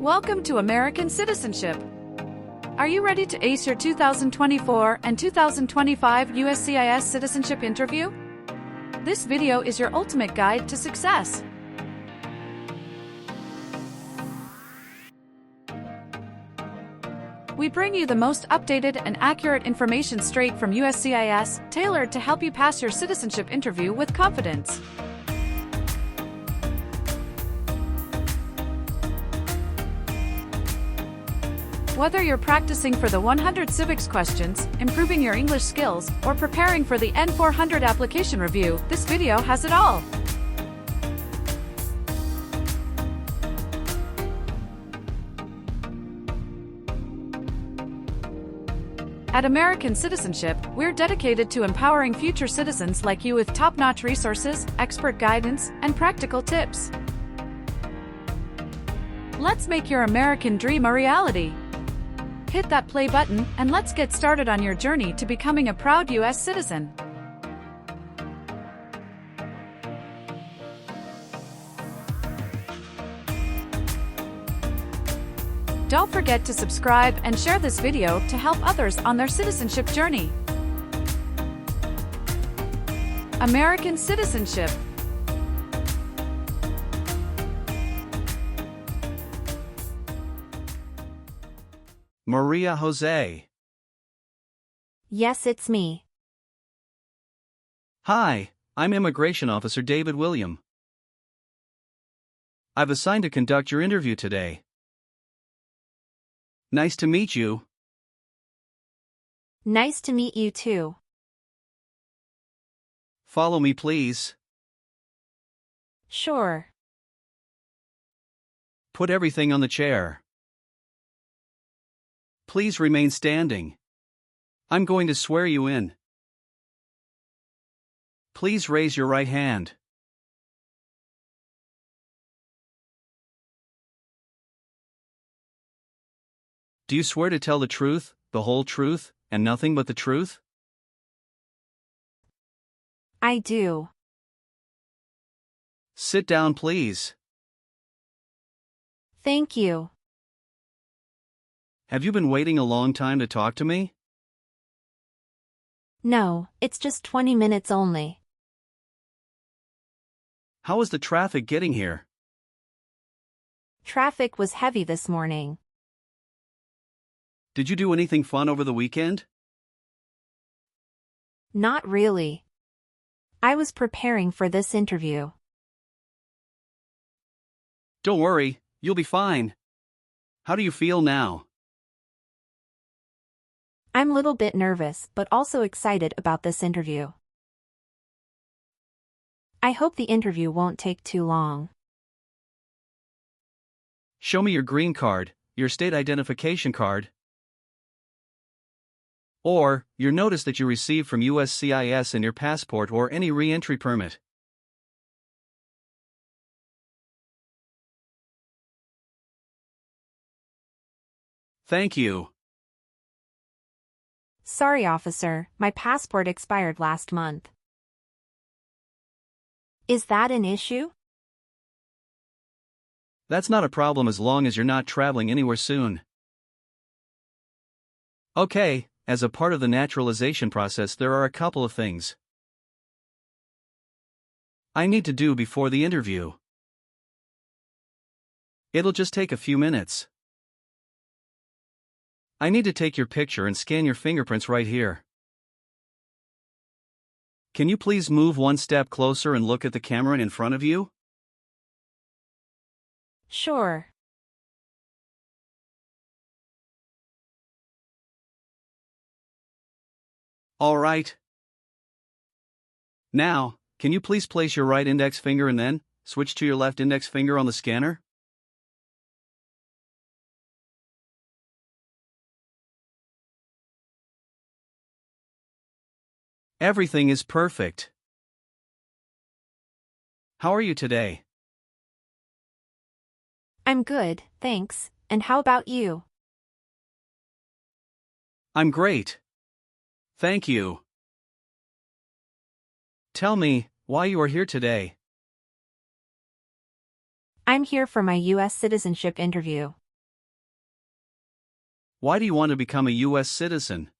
Welcome to American Citizenship. Are you ready to ace your 2024 and 2025 USCIS Citizenship Interview? This video is your ultimate guide to success. We bring you the most updated and accurate information straight from USCIS, tailored to help you pass your citizenship interview with confidence. Whether you're practicing for the 100 civics questions, improving your English skills, or preparing for the N-400 application review, this video has it all. At American Citizenship, we're dedicated to empowering future citizens like you with top-notch resources, expert guidance, and practical tips. Let's make your American dream a reality. Hit that play button, and let's get started on your journey to becoming a proud U.S. citizen. Don't forget to subscribe and share this video to help others on their citizenship journey. American Citizenship. Maria Jose. Yes, it's me. Hi, I'm Immigration Officer David William. I've assigned to conduct your interview today. Nice to meet you. Nice to meet you too. Follow me, please. Sure. Put everything on the chair. Please remain standing. I'm going to swear you in. Please raise your right hand. Do you swear to tell the truth, the whole truth, and nothing but the truth? I do. Sit down, please. Thank you. Have you been waiting a long time to talk to me? No, it's just 20 minutes only. How was the traffic getting here? Traffic was heavy this morning. Did you do anything fun over the weekend? Not really. I was preparing for this interview. Don't worry, you'll be fine. How do you feel now? I'm a little bit nervous but also excited about this interview. I hope the interview won't take too long. Show me your green card, your state identification card, or your notice that you received from USCIS and your passport or any re-entry permit. Thank you. Sorry, officer, my passport expired last month. Is that an issue? That's not a problem as long as you're not traveling anywhere soon. Okay, as a part of the naturalization process, there are a couple of things I need to do before the interview. It'll just take a few minutes. I need to take your picture and scan your fingerprints right here. Can you please move one step closer and look at the camera in front of you? Sure. All right. Now, can you please place your right index finger and then switch to your left index finger on the scanner? Everything is perfect. How are you today? I'm good, thanks, and how about you? I'm great. Thank you. Tell me why you are here today. I'm here for my U.S. citizenship interview. Why do you want to become a U.S. citizen?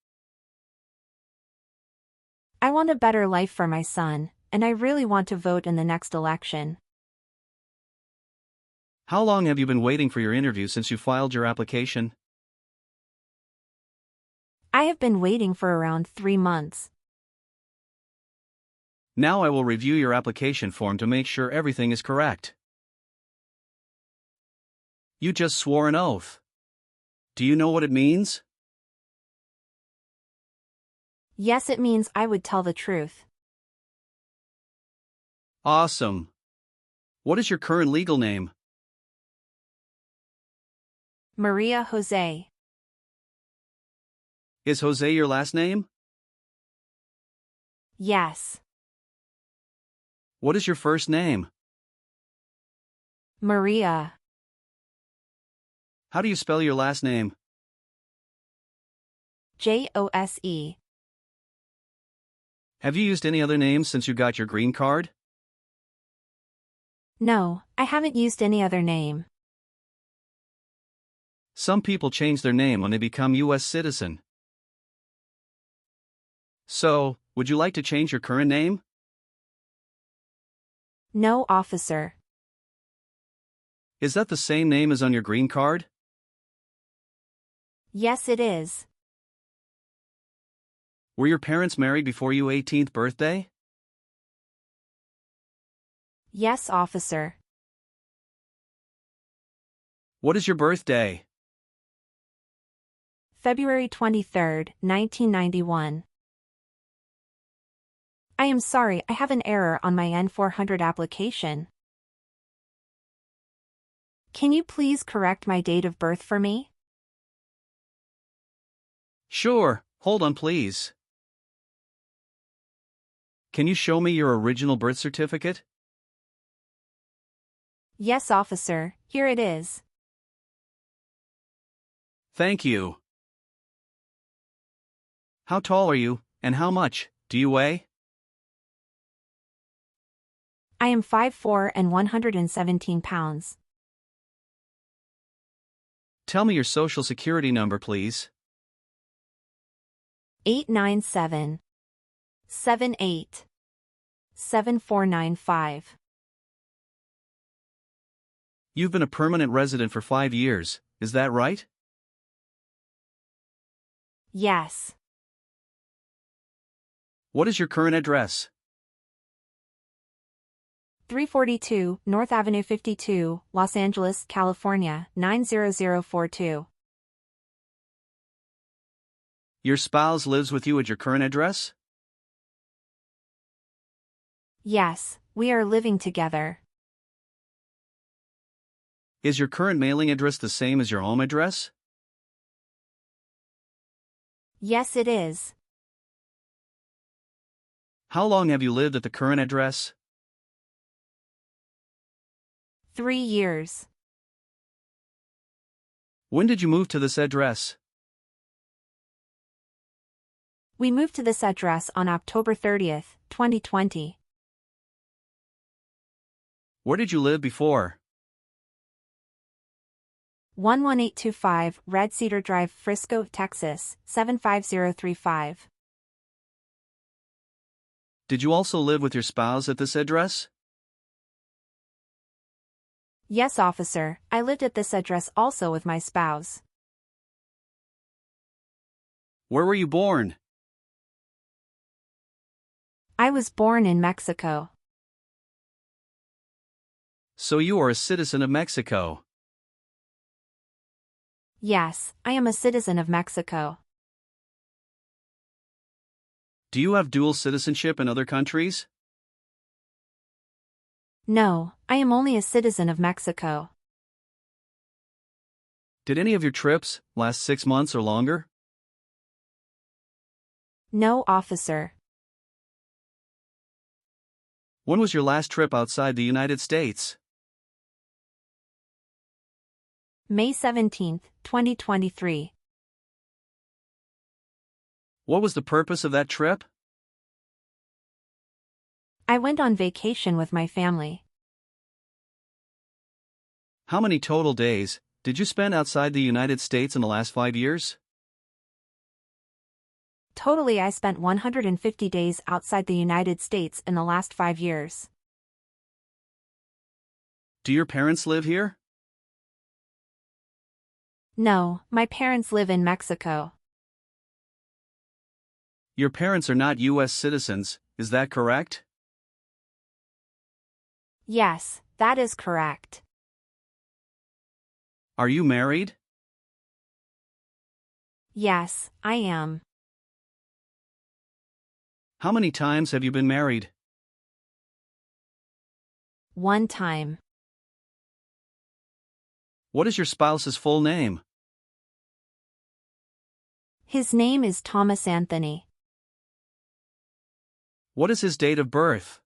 I want a better life for my son, and I really want to vote in the next election. How long have you been waiting for your interview since you filed your application? I have been waiting for around 3 months. Now I will review your application form to make sure everything is correct. You just swore an oath. Do you know what it means? Yes, it means I would tell the truth. Awesome. What is your current legal name? Maria Jose. Is Jose your last name? Yes. What is your first name? Maria. How do you spell your last name? Jose. Have you used any other names since you got your green card? No, I haven't used any other name. Some people change their name when they become U.S. citizen. So, would you like to change your current name? No, officer. Is that the same name as on your green card? Yes, it is. Were your parents married before your 18th birthday? Yes, officer. What is your birthday? February 23, 1991. I am sorry, I have an error on my N-400 application. Can you please correct my date of birth for me? Sure, hold on please. Can you show me your original birth certificate? Yes, officer, here it is. Thank you. How tall are you, and how much do you weigh? I am 5'4" and 117 pounds. Tell me your social security number, please. 897 78 7495. You've been a permanent resident for 5 years, is that right? Yes. What is your current address? 342 North Avenue 52, Los Angeles, California, 90042. Your spouse lives with you at your current address? Yes, we are living together. Is your current mailing address the same as your home address? Yes, it is. How long have you lived at the current address? 3 years. When did you move to this address? We moved to this address on October 30th, 2020. Where did you live before? 11825 Red Cedar Drive, Frisco, Texas, 75035. Did you also live with your spouse at this address? Yes, officer, I lived at this address also with my spouse. Where were you born? I was born in Mexico. So you are a citizen of Mexico. Yes, I am a citizen of Mexico. Do you have dual citizenship in other countries? No, I am only a citizen of Mexico. Did any of your trips last 6 months or longer? No, officer. When was your last trip outside the United States? May 17, 2023. What was the purpose of that trip? I went on vacation with my family. How many total days Did you spend outside the United States in the last 5 years? Totally, I spent 150 days outside the United States in the last 5 years. Do your parents live here? No, my parents live in Mexico. Your parents are not U.S. citizens, is that correct? Yes, that is correct. Are you married? Yes, I am. How many times have you been married? 1 time. What is your spouse's full name? His name is Thomas Anthony. What is his date of birth?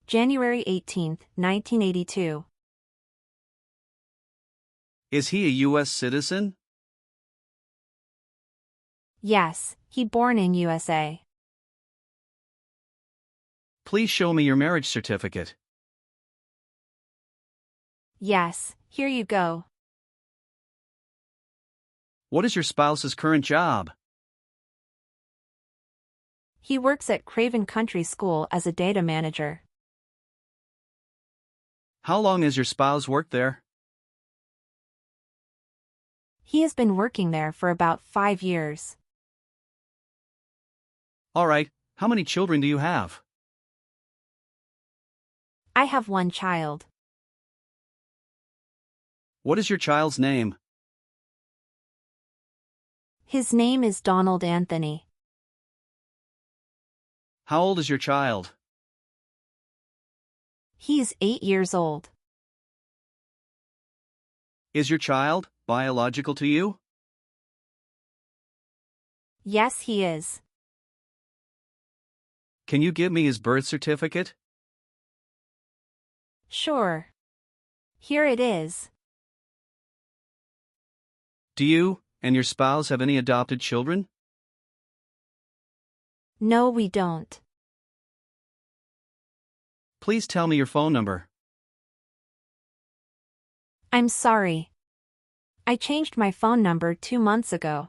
January 18, 1982. Is he a U.S. citizen? Yes, he born in USA. Please show me your marriage certificate. Yes, here you go. What is your spouse's current job? He works at Craven Country School as a data manager. How long has your spouse worked there? He has been working there for about 5 years. All right, how many children do you have? I have 1 child. What is your child's name? His name is Donald Anthony. How old is your child? He is 8 years old. Is your child biological to you? Yes, he is. Can you give me his birth certificate? Sure. Here it is. Do you and your spouse have any adopted children? No, we don't. Please tell me your phone number. I'm sorry. I changed my phone number 2 months ago.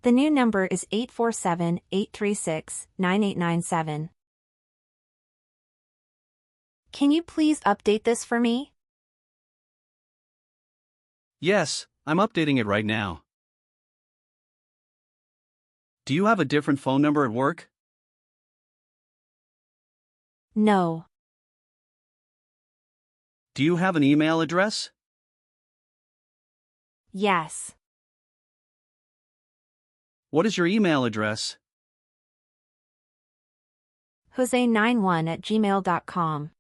The new number is 847-836-9897. Can you please update this for me? Yes, I'm updating it right now. Do you have a different phone number at work? No. Do you have an email address? Yes. What is your email address? Jose91@gmail.com.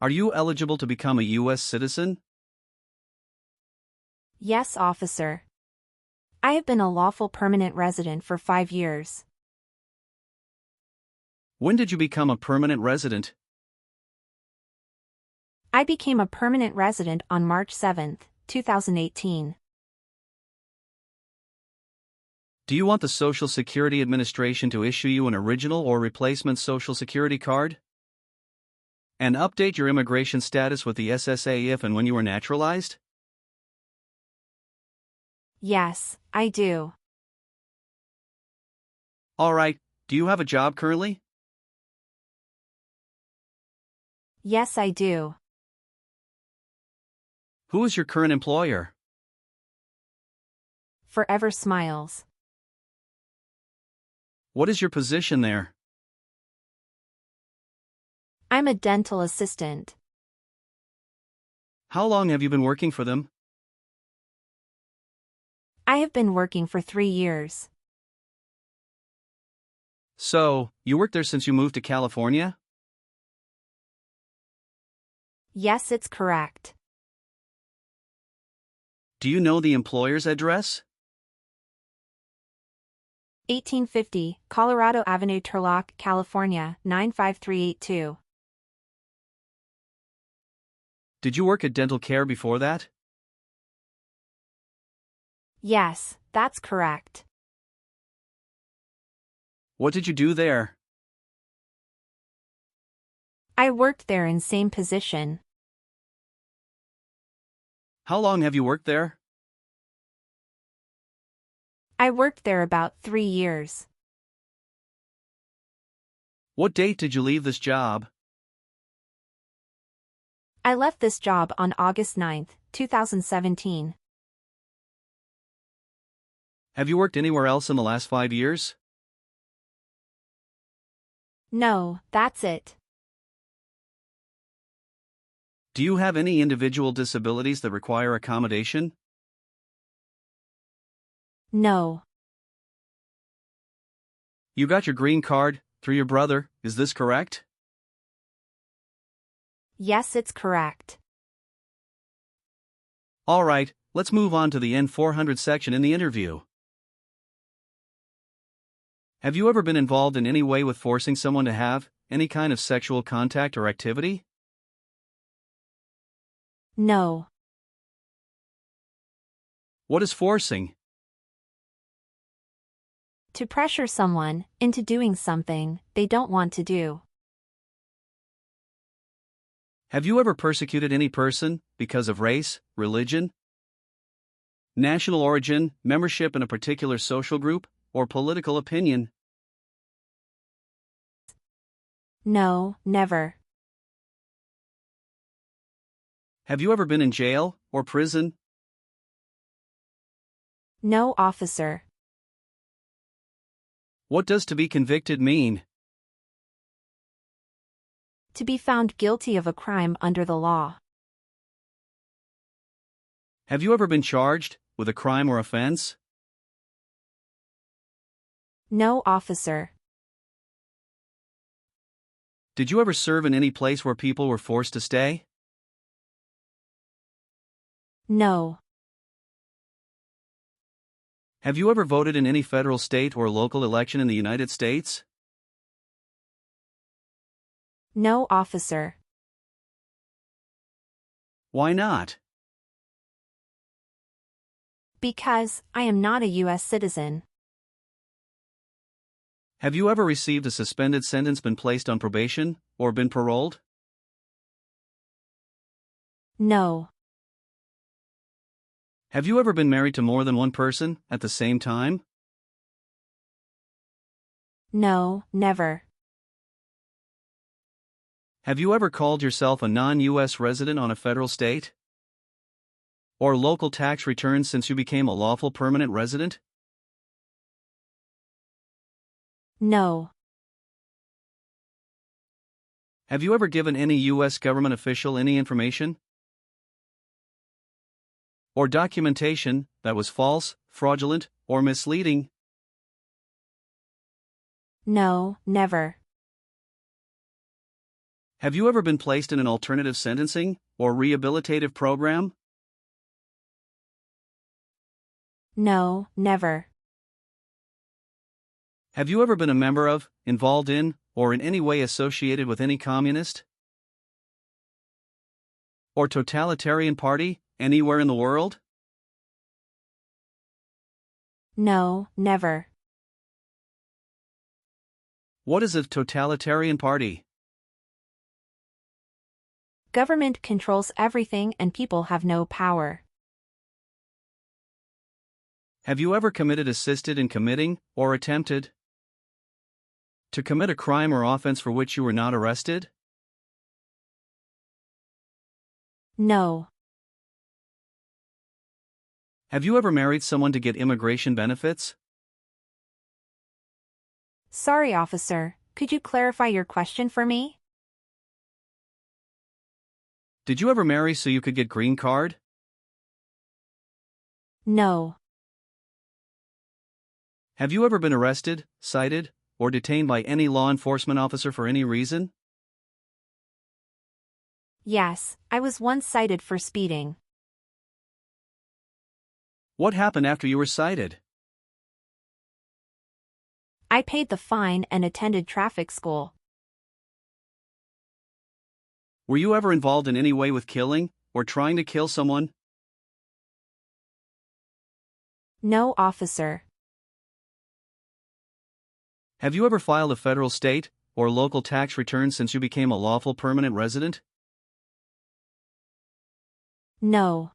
Are you eligible to become a U.S. citizen? Yes, officer. I have been a lawful permanent resident for 5 years. When did you become a permanent resident? I became a permanent resident on March 7, 2018. Do you want the Social Security Administration to issue you an original or replacement Social Security card? And update your immigration status with the SSA if and when you were naturalized? Yes, I do. All right, do you have a job currently? Yes, I do. Who is your current employer? Forever Smiles. What is your position there? I'm a dental assistant. How long have you been working for them? I have been working for 3 years. So, you worked there since you moved to California? Yes, it's correct. Do you know the employer's address? 1850, Colorado Avenue, Turlock, California, 95382. Did you work at dental care before that? Yes, that's correct. What did you do there? I worked there in same position. How long have you worked there? I worked there about 3 years. What date did you leave this job? I left this job on August 9, 2017. Have you worked anywhere else in the last 5 years? No, that's it. Do you have any individual disabilities that require accommodation? No. You got your green card through your brother, is this correct? Yes, it's correct. All right, let's move on to the N-400 section in the interview. Have you ever been involved in any way with forcing someone to have any kind of sexual contact or activity? No. What is forcing? To pressure someone into doing something they don't want to do. Have you ever persecuted any person because of race, religion, national origin, membership in a particular social group, or political opinion? No, never. Have you ever been in jail or prison? No, officer. What does to be convicted mean? To be found guilty of a crime under the law. Have you ever been charged with a crime or offense? No, officer. Did you ever serve in any place where people were forced to stay? No. Have you ever voted in any federal, state, or local election in the United States? No, officer. Why not? Because I am not a U.S. citizen. Have you ever received a suspended sentence, been placed on probation, or been paroled? No. Have you ever been married to more than one person at the same time? No, never. Have you ever called yourself a non-U.S. resident on a federal, state, or local tax return since you became a lawful permanent resident? No. Have you ever given any U.S. government official any information or documentation that was false, fraudulent, or misleading? No, never. Have you ever been placed in an alternative sentencing or rehabilitative program? No, never. Have you ever been a member of, involved in, or in any way associated with any communist or totalitarian party anywhere in the world? No, never. What is a totalitarian party? Government controls everything and people have no power. Have you ever committed, assisted in committing, or attempted to commit a crime or offense for which you were not arrested? No. Have you ever married someone to get immigration benefits? Sorry, officer, could you clarify your question for me? Did you ever marry so you could get green card? No. Have you ever been arrested, cited, or detained by any law enforcement officer for any reason? Yes, I was once cited for speeding. What happened after you were cited? I paid the fine and attended traffic school. Were you ever involved in any way with killing, or trying to kill someone? No, officer. Have you ever filed a federal, state, or local tax returns since you became a lawful permanent resident? No.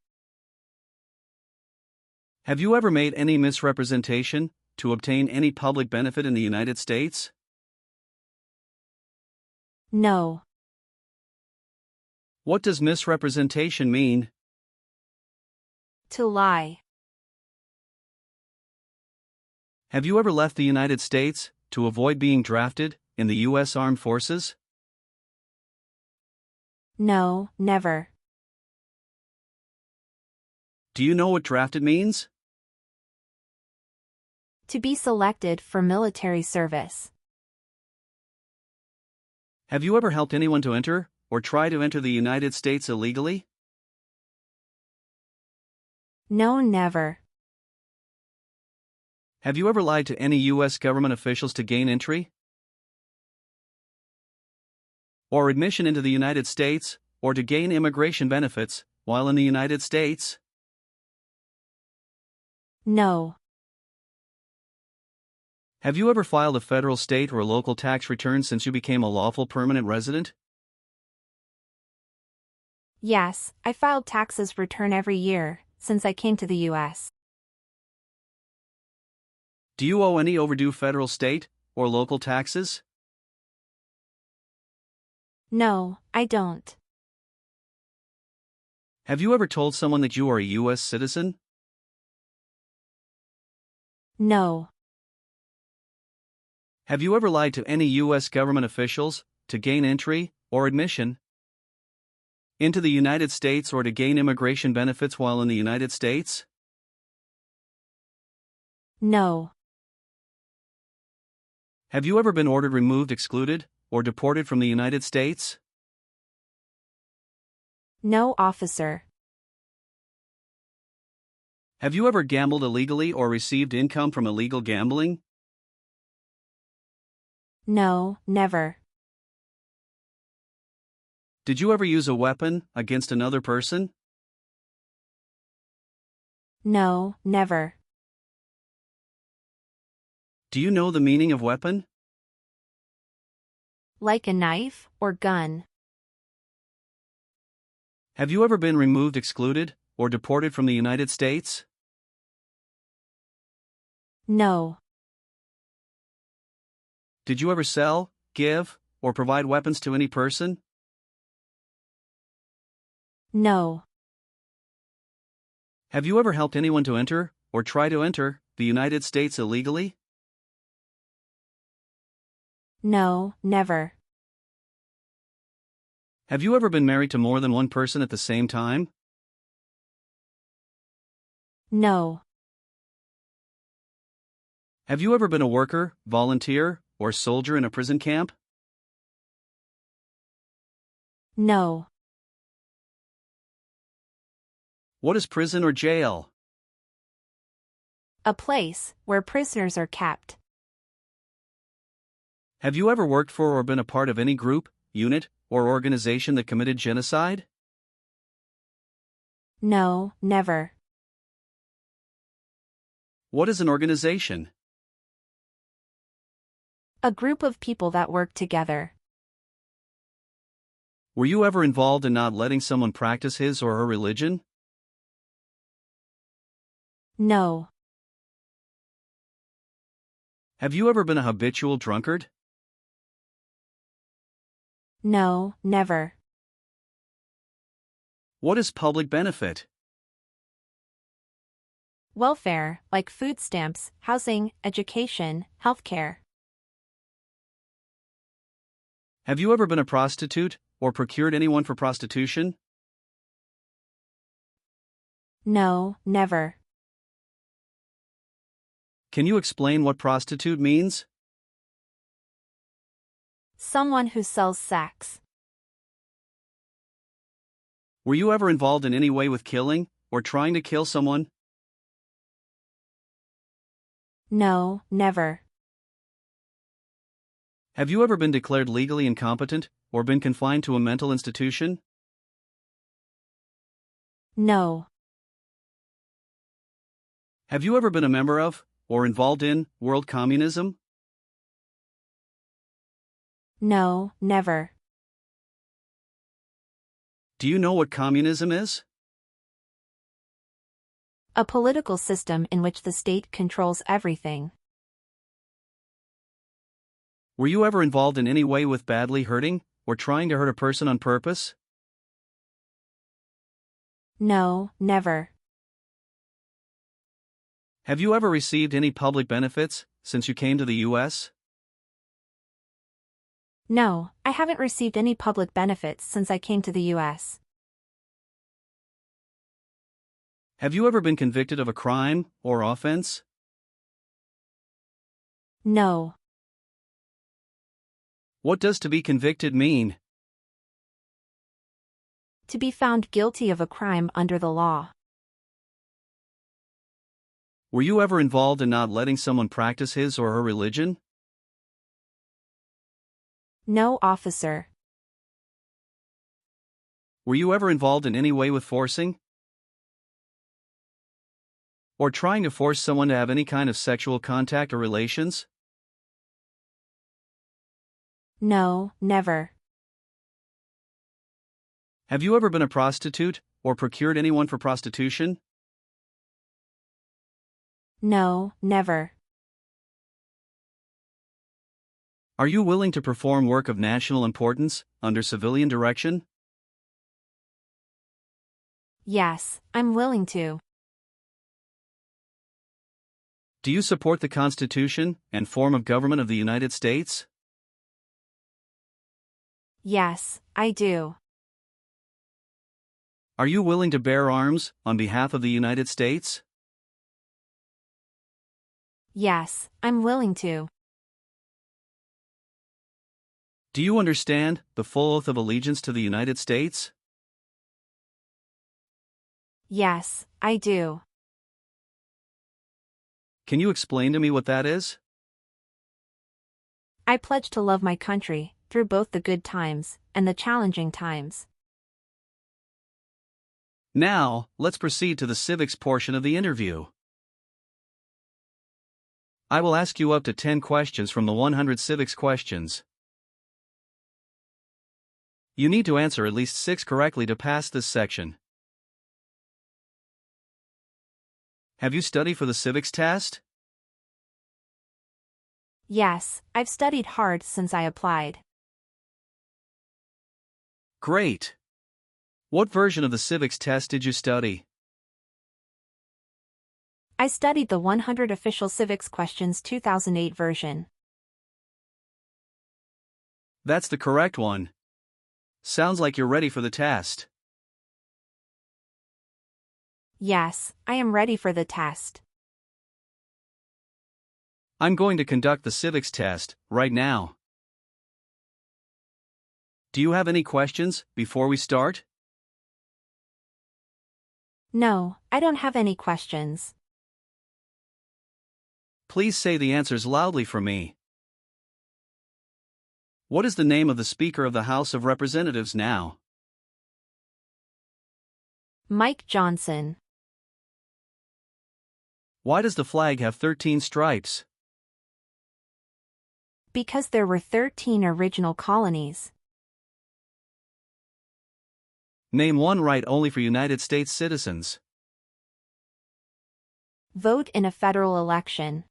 Have you ever made any misrepresentation to obtain any public benefit in the United States? No. What does misrepresentation mean? To lie. Have you ever left the United States to avoid being drafted in the U.S. Armed Forces? No, never. Do you know what drafted means? To be selected for military service. Have you ever helped anyone to enter or try to enter the United States illegally? No, never. Have you ever lied to any U.S. government officials to gain entry or admission into the United States, or to gain immigration benefits while in the United States? No. Have you ever filed a federal, state, or local tax return since you became a lawful permanent resident? Yes, I filed taxes return every year since I came to the U.S. Do you owe any overdue federal, state, or local taxes? No, I don't. Have you ever told someone that you are a U.S. citizen? No. Have you ever lied to any U.S. government officials to gain entry or admission into the United States, or to gain immigration benefits while in the United States? No. Have you ever been ordered removed, excluded, or deported from the United States? No, officer. Have you ever gambled illegally or received income from illegal gambling? No, never. Did you ever use a weapon against another person? No, never. Do you know the meaning of weapon? Like a knife or gun. Have you ever been removed, excluded, or deported from the United States? No. Did you ever sell, give, or provide weapons to any person? No. Have you ever helped anyone to enter, or try to enter, the United States illegally? No, never. Have you ever been married to more than one person at the same time? No. Have you ever been a worker, volunteer, or soldier in a prison camp? No. What is prison or jail? A place where prisoners are kept. Have you ever worked for or been a part of any group, unit, or organization that committed genocide? No, never. What is an organization? A group of people that work together. Were you ever involved in not letting someone practice his or her religion? No. Have you ever been a habitual drunkard? No, never. What is public benefit? Welfare, like food stamps, housing, education, healthcare. Have you ever been a prostitute, or procured anyone for prostitution? No, never. Can you explain what prostitute means? Someone who sells sex. Were you ever involved in any way with killing, or trying to kill someone? No, never. Have you ever been declared legally incompetent, or been confined to a mental institution? No. Have you ever been a member of, or involved in, world communism? No, never. Do you know what communism is? A political system in which the state controls everything. Were you ever involved in any way with badly hurting or trying to hurt a person on purpose? No, never. Have you ever received any public benefits since you came to the U.S.? No, I haven't received any public benefits since I came to the U.S. Have you ever been convicted of a crime or offense? No. What does to be convicted mean? To be found guilty of a crime under the law. Were you ever involved in not letting someone practice his or her religion? No, officer. Were you ever involved in any way with forcing or trying to force someone to have any kind of sexual contact or relations? No, never. Have you ever been a prostitute or procured anyone for prostitution? No, never. Are you willing to perform work of national importance under civilian direction? Yes, I'm willing to. Do you support the Constitution and form of government of the United States? Yes, I do. Are you willing to bear arms on behalf of the United States? Yes, I'm willing to. Do you understand the full oath of allegiance to the United States? Yes, I do. Can you explain to me what that is? I pledge to love my country, through both the good times and the challenging times. Now, let's proceed to the civics portion of the interview. I will ask you up to 10 questions from the 100 civics questions. You need to answer at least 6 correctly to pass this section. Have you studied for the civics test? Yes, I've studied hard since I applied. Great! What version of the civics test did you study? I studied the 100 Official Civics Questions 2008 version. That's the correct one. Sounds like you're ready for the test. Yes, I am ready for the test. I'm going to conduct the civics test right now. Do you have any questions before we start? No, I don't have any questions. Please say the answers loudly for me. What is the name of the Speaker of the House of Representatives now? Mike Johnson. Why does the flag have 13 stripes? Because there were 13 original colonies. Name one right only for United States citizens. Vote in a federal election.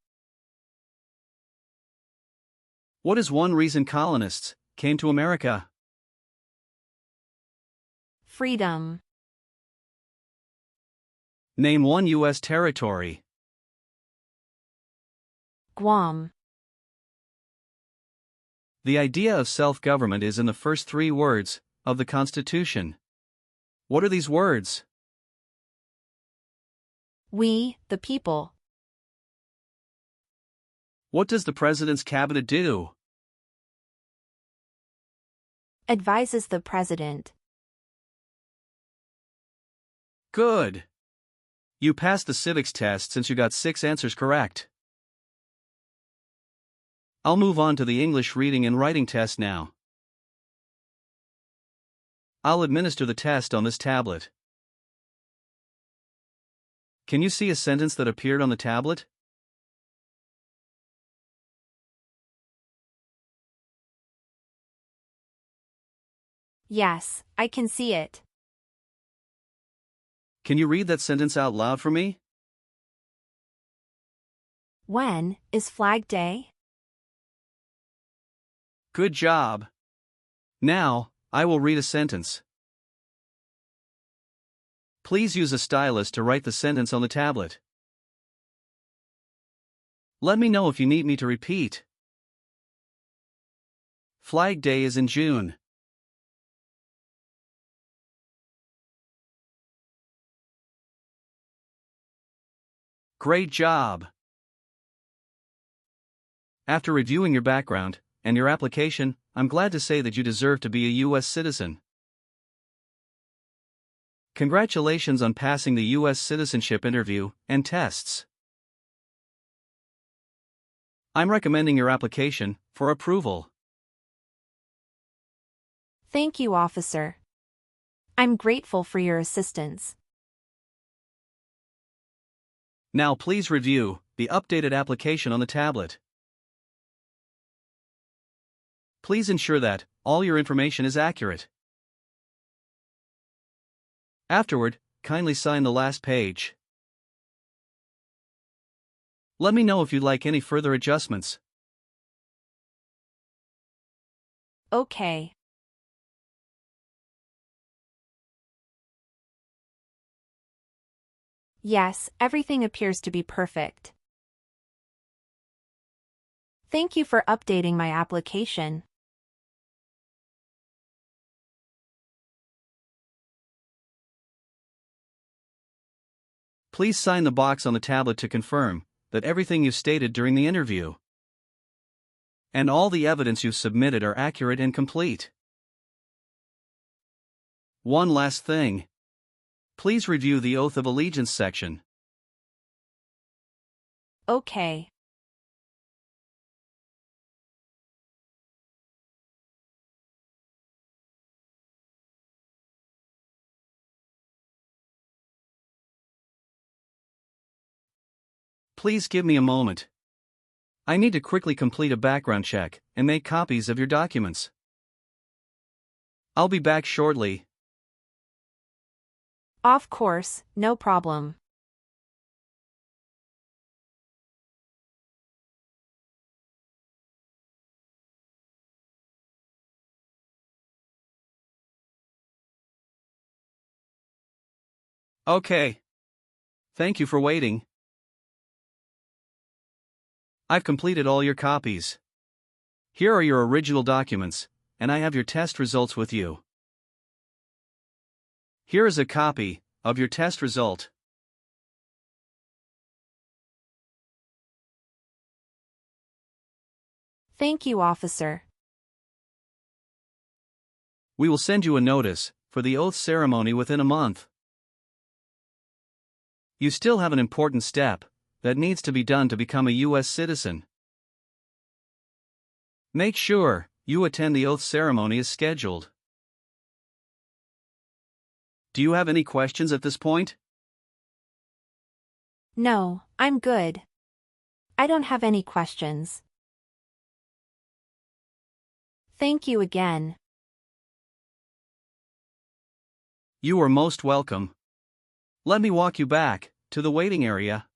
What is one reason colonists came to America? Freedom. Name one U.S. territory. Guam. The idea of self-government is in the first 3 words of the Constitution. What are these words? We, the people. What does the President's cabinet do? Advises the president. Good. You passed the civics test since you got 6 answers correct. I'll move on to the English reading and writing test now. I'll administer the test on this tablet. Can you see a sentence that appeared on the tablet? Yes, I can see it. Can you read that sentence out loud for me? When is Flag Day? Good job. Now, I will read a sentence. Please use a stylus to write the sentence on the tablet. Let me know if you need me to repeat. Flag Day is in June. Great job! After reviewing your background and your application, I'm glad to say that you deserve to be a U.S. citizen. Congratulations on passing the U.S. citizenship interview and tests. I'm recommending your application for approval. Thank you, officer. I'm grateful for your assistance. Now please review the updated application on the tablet. Please ensure that all your information is accurate. Afterward, kindly sign the last page. Let me know if you'd like any further adjustments. Okay. Yes, everything appears to be perfect. Thank you for updating my application. Please sign the box on the tablet to confirm that everything you stated during the interview and all the evidence you've submitted are accurate and complete. One last thing. Please review the Oath of Allegiance section. Okay. Please give me a moment. I need to quickly complete a background check and make copies of your documents. I'll be back shortly. Of course, no problem. Okay. Thank you for waiting. I've completed all your copies. Here are your original documents, and I have your test results with you. Here is a copy of your test result. Thank you, officer. We will send you a notice for the oath ceremony within a month. You still have an important step that needs to be done to become a U.S. citizen. Make sure you attend the oath ceremony as scheduled. Do you have any questions at this point? No, I'm good. I don't have any questions. Thank you again. You are most welcome. Let me walk you back to the waiting area.